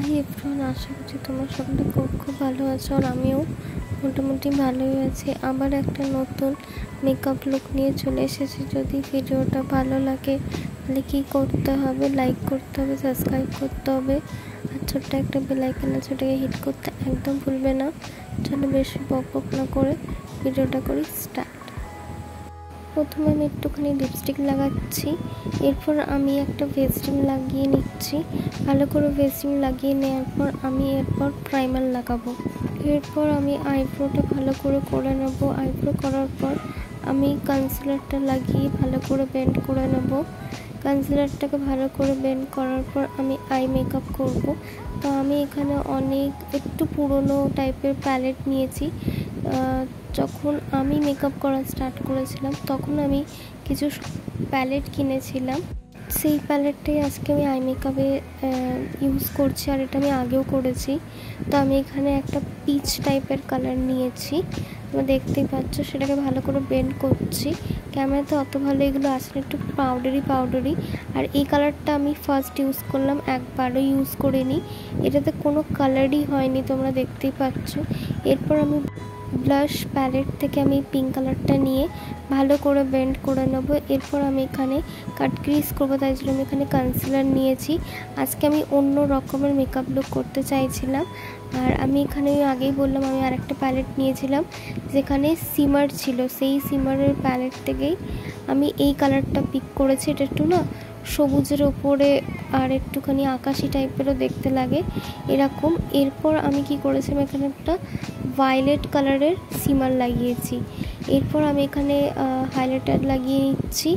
Hi everyone, আশা করছি তোমরা সকলে খুব ভালো আছো। আর আমিও মোটামুটি ভালোই আছি। আবার একটা নতুন মেকআপ লুক নিয়ে চলে এসেছি। যদি ভিডিওটা ভালো লাগে তাহলে কী করতে হবে, লাইক করতে হবে, সাবস্ক্রাইব করতে হবে, আর ছোট্ট একটা বেল আইকন আছে, ওটাকে হিট করতে একদম ভুলবে না। চলো বেশি বক না করে ভিডিওটা করি স্টার্ট। প্রথমে আমি একটুখানি লিপস্টিক লাগাচ্ছি, এরপর আমি একটা ভেস্টিং লাগিয়ে নিচ্ছি। ভালো করে ভেস্টিং লাগিয়ে নেওয়ার পর আমি এরপর প্রাইমার লাগাবো। এরপর আমি আইব্রোটা ভালো করে নেব। আইব্রো করার পর আমি কনসিলারটা লাগিয়ে ভালো করে ব্লেন্ড করে নেব। কনসিলারটাকে ভালো করে ব্লেন্ড করার পর আমি আই মেকআপ করব। তো আমি এখানে একটু পুরনো টাইপের প্যালেট নিয়েছি। যখন আমি মেকআপ করা স্টার্ট করেছিলাম তখন আমি কিছু প্যালেট কিনেছিলাম, সেই প্যালেটটাই আজকে আমি আই মেকআপে ইউজ করছি। আর এটা আমি আগেও করেছি। তো আমি এখানে একটা পিচ টাইপের কালার নিয়েছি, তোমরা দেখতেই পাচ্ছ। সেটাকে ভালো করে ব্লেন্ড করছি। ক্যামেরাতে অত ভালো এগুলো আসলে একটু পাউডারি। আর এই কালারটা আমি ফার্স্ট ইউজ করলাম, একবারও ইউজ করিনি। এটাতে কোনো কালারই হয়নি, তোমরা দেখতেই পাচ্ছ। এরপর আমি ব্লাশ প্যালেট থেকে আমি পিঙ্ক কালারটা নিয়ে ভালো করে ব্লেন্ড করে নেব। এরপর আমি এখানে কাট ক্রিজ করবো, তাই জন্য আমি এখানে কনসিলার নিয়েছি। আজকে আমি অন্য রকমের মেকআপ লুক করতে চাইছিলাম। আর আমি এখানে আগেই বললাম আমি আরেকটা প্যালেট নিয়েছিলাম যেখানে সিমার ছিল, সেই সিমারের প্যালেট থেকেই আমি এই কালারটা পিক করেছি। এটা একটু না সবুজের ওপরে আর একটুখানি আকাশি টাইপেরও দেখতে লাগে এরকম। এরপর আমি কি করেছিলাম, এখানে একটা ভায়োলেট কালারের সিমার লাগিয়েছি। এরপর আমি এখানে হাইলাইটার লাগিয়ে নিচ্ছি,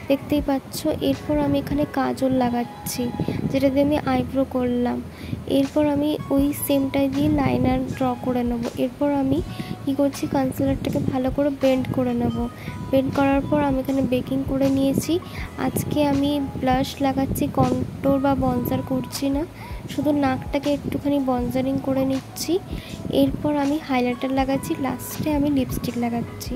দেখতেই পাচ্ছ। এরপর আমি এখানে কাজল লাগাচ্ছি, যেটা দিয়ে আমি আইব্রো করলাম। এরপর আমি ওই সেমটাই দিয়ে লাইনার ড্র করে নেব। এরপর আমি কী করছি, কনসিলারটাকে ভালো করে ব্লেন্ড করে নেব। ব্লেন্ড করার পর আমি এখানে বেকিং করে নিয়েছি। আজকে আমি ব্লাশ লাগাচ্ছি, কন্ট্যুর বা বনজার করছি না, শুধু নাকটাকে একটুখানি বনজারিং করে নিচ্ছি। এরপর আমি হাইলাইটার লাগাচ্ছি, লাস্টে আমি লিপস্টিক লাগাচ্ছি।